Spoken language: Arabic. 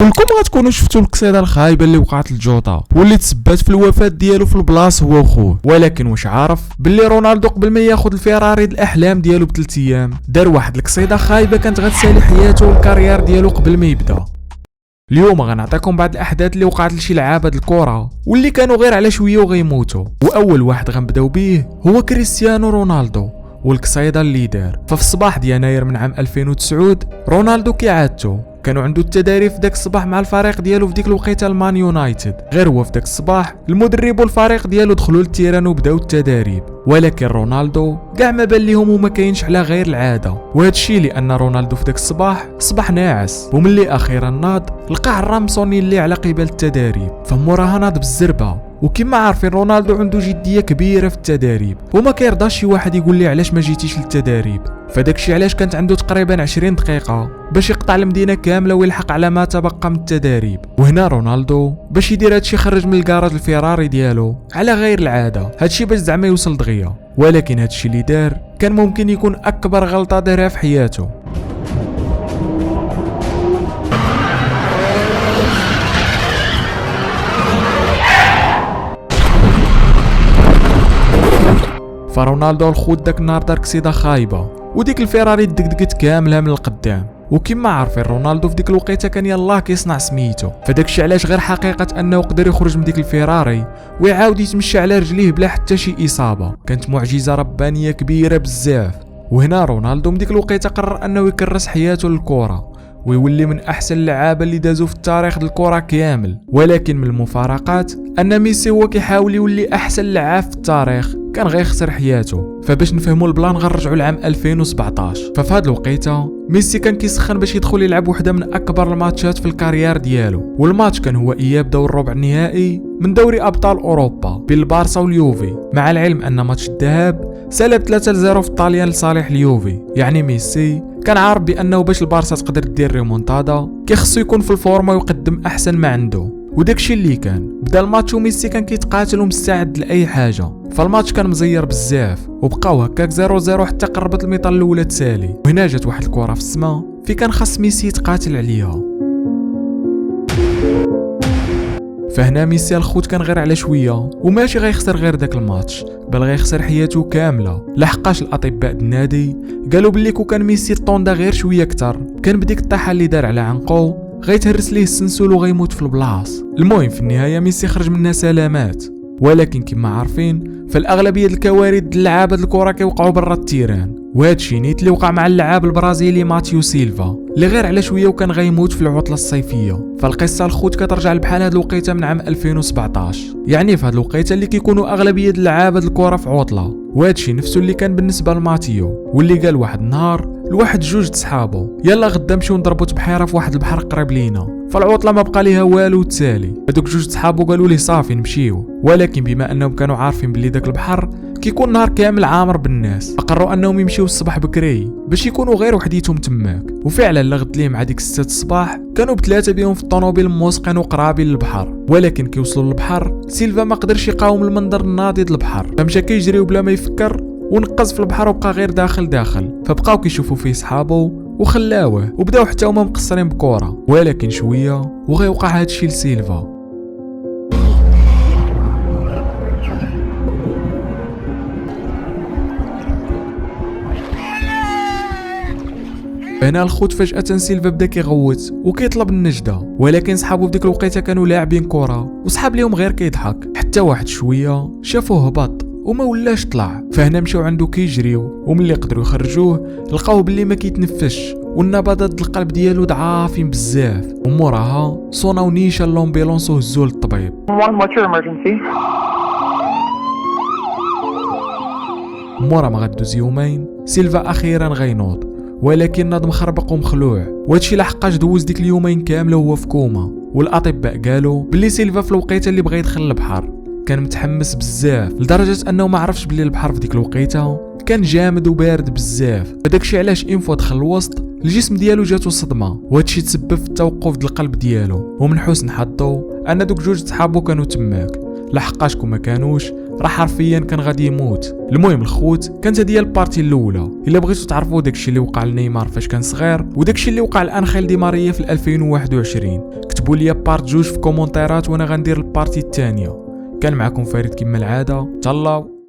كلكم غتكونوا شفتوا القصيده الخايبه اللي وقعت لجوطا واللي تسبات في الوفاه ديالو في البلاص هو وخوه. ولكن واش عارف باللي رونالدو قبل ما ياخذ الفيراري الاحلام ديالو ب3 ايام دار واحد القصيده خايبه كانت غتسالي حياته والكارير ديالو قبل ما يبدا. اليوم غنعطيكم بعض الاحداث اللي وقعت لشي لعابه الكره واللي كانوا غير على شويه وغيموتوا. واول واحد غنبداو به هو كريستيانو رونالدو والقصيده اللي دار. ففي الصباح ديال يناير من عام 2009 رونالدو كيعادته كانوا عنده التداريب في داك الصباح مع الفريق ديالو في ديك الوقيته المان يونايتد. غير هو في داك الصباح المدرب والفريق ديالو دخلوا للتيران وبداو التداريب، ولكن رونالدو كاع ما بان ليهم وما كاينش على غير العاده. وهذا الشيء لان رونالدو في داك الصباح صباح ناعس، وملي اخيرا ناض لقى عرام مصوني اللي على قبال التداريب، فموراها ناض بالزربه. وكما عارفين رونالدو عنده جديه كبيره في التداريب وما كيرضاش شي واحد يقول لي علاش ما جيتيش للتداريب. فداكشي علاش كانت عنده تقريبا 20 دقيقه باش يقطع المدينه كامله ويلحق على ما تبقى من التداريب. وهنا رونالدو باش يدير هادشي خرج من الكراج الفيراري ديالو على غير العاده، هادشي باش زعما يوصل دغيا. ولكن هادشي اللي دار كان ممكن يكون اكبر غلطه دارها في حياته. فرونالدو الخوت داك النهار دار قصيده خايبه وديك الفيراري دقدقت كاملها من القدام. وكما عارفين رونالدو في ديك الوقيته كان يلاه كيصنع سميتو، فداكشي علاش غير حقيقه انه قدر يخرج من ديك الفيراري ويعاود يتمشى على رجليه بلا حتى شي اصابه كانت معجزه ربانيه كبيره بزاف. وهنا رونالدو من ديك الوقيته قرر انه يكرس حياته للكره ويولي من احسن اللعابه اللي دازوا في التاريخ ديال الكره كامل. ولكن من المفارقات ان ميسي هو كيحاول يولي احسن لاعب في التاريخ كان غيخسر حياته. فباش نفهموا البلان غنرجعوا لعام 2017. ففي هاد الوقيته ميسي كان كيسخن باش يدخل يلعب وحده من اكبر الماتشات في الكارير ديالو، والماتش كان هو اياب دور الربع النهائي من دوري ابطال اوروبا بين البارسا واليوفي، مع العلم ان ماتش الذهاب سالب 3-0 في الطاليان لصالح اليوفي. يعني ميسي كان عارف بانه باش البارسا تقدر دير ريمونتادا كيخصو يكون في الفورمه ويقدم احسن ما عنده. وداكشي اللي كان بدا الماتش وميسي كان كيتقاتل ومستعد لاي حاجه. فالماتش كان مزير بزاف وبقاو هكاك 0-0 حتى قربت الميطه الاولى تسالي. وهنا جات واحد الكره في السماء في كان خاص ميسي يتقاتل عليها. فهنا ميسي الخوت كان غير على شويه وماشي غيخسر غير داك الماتش، بل غيخسر حياته كامله. لحقاش الاطباء النادي قالوا بلي كو كان ميسي طوندا غير شويه اكثر كان بديك الطيحه اللي دار على عنقو غيتهرس ليه السنسول وغيموت في البلاص. المهم في النهايه ميسي خرج منها سلامات. ولكن كما عارفين فالاغلبيه الكوارث اللعابه الكره كيوقعوا برا التيران، وهادشي نيت اللي وقع مع اللاعب البرازيلي ماتيو سيلفا اللي غير على شويه وكان غيموت في العطله الصيفيه. فالقصه الخوت كترجع بحال هاد الوقيته من عام 2017، يعني في هاد الوقيته اللي كيكونوا اغلبيه اللعابه الكره في عطله. وهادشي نفسه اللي كان بالنسبه لماتيو، واللي قال واحد النهار لواحد جوج صحابو يلا غدا نمشيو نضربوا تبحيره في واحد البحر قريب لينا. فالعطله ما بقى ليها والو تسالي. هذوك جوج صحابو قالوا ليه صافي نمشيو، ولكن بما انهم كانوا عارفين بلي داك البحر كيكون نهار كامل عامر بالناس فقرروا انهم يمشيو الصباح بكري باش يكونوا غير وحديتهم تماك. وفعلا لغد ليه مع ديك 6 الصباح كانوا بثلاثه بهم في الطوموبيل موسقين وقرابين للبحر. ولكن كيوصلوا للبحر سيلفا ما قدرش يقاوم المنظر الناضي د البحر، فمشى كيجري بلا ما يفكر ونقز في البحر وبقى غير داخل. فبقاو كيشوفوا فيه صحابو وخلاوه وبداو حتى هما مقصرين بكره. ولكن شويه وغيوقع هادشي لسيلفا. هنا الخوت فجأة سيلفا بدا كيغوت وكيطلب النجدة، ولكن صحابو في ديك الوقيته كانوا لاعبين كرة وصحاب ليهم غير كيضحك. حتى واحد شويه شافوه هبط وما ولاش طلع، فهنا مشاو عنده كيجريو وملي قدروا يخرجوه لقاوه باللي ما كيتنفسش والنبضات القلب ديالو ضعافين بزاف. وموراها صوناو نيشان لومبيلونس وهزوه للطبيب. مورا ما غدوز يومين سيلفا اخيرا غينوض، ولكن ناض مخربق ومخلوع. وهادشي لحقاش دوز ديك اليومين كامله وهو في كوما. والاطباء قالوا بلي سيلفا في الوقيته اللي بغى يدخل البحر كان متحمس بزاف لدرجه انه ما عرفش بلي البحر في ديك الوقيته كان جامد وبارد بزاف. فداكشي علاش انفو دخل الوسط الجسم ديالو جاتو صدمه، وهادشي تسبب في التوقف ديال القلب ديالو. ومن حسن حظه ان دوك جوج صحابو كانوا تماك، لحقاش كون ما كانوش راه حرفيا كان غادي يموت. المهم الخوت، كانت هذه البارتي الاولى. الا بغيتو تعرفوا داكشي اللي وقع لنيمار فاش كان صغير وداكشي اللي وقع لانخيل دي ماريا في 2021، كتبوا لي بارت 2 في كومونتيرات وانا غندير البارتي الثانيه. كان معكم فريد كما العاده، تهلاو.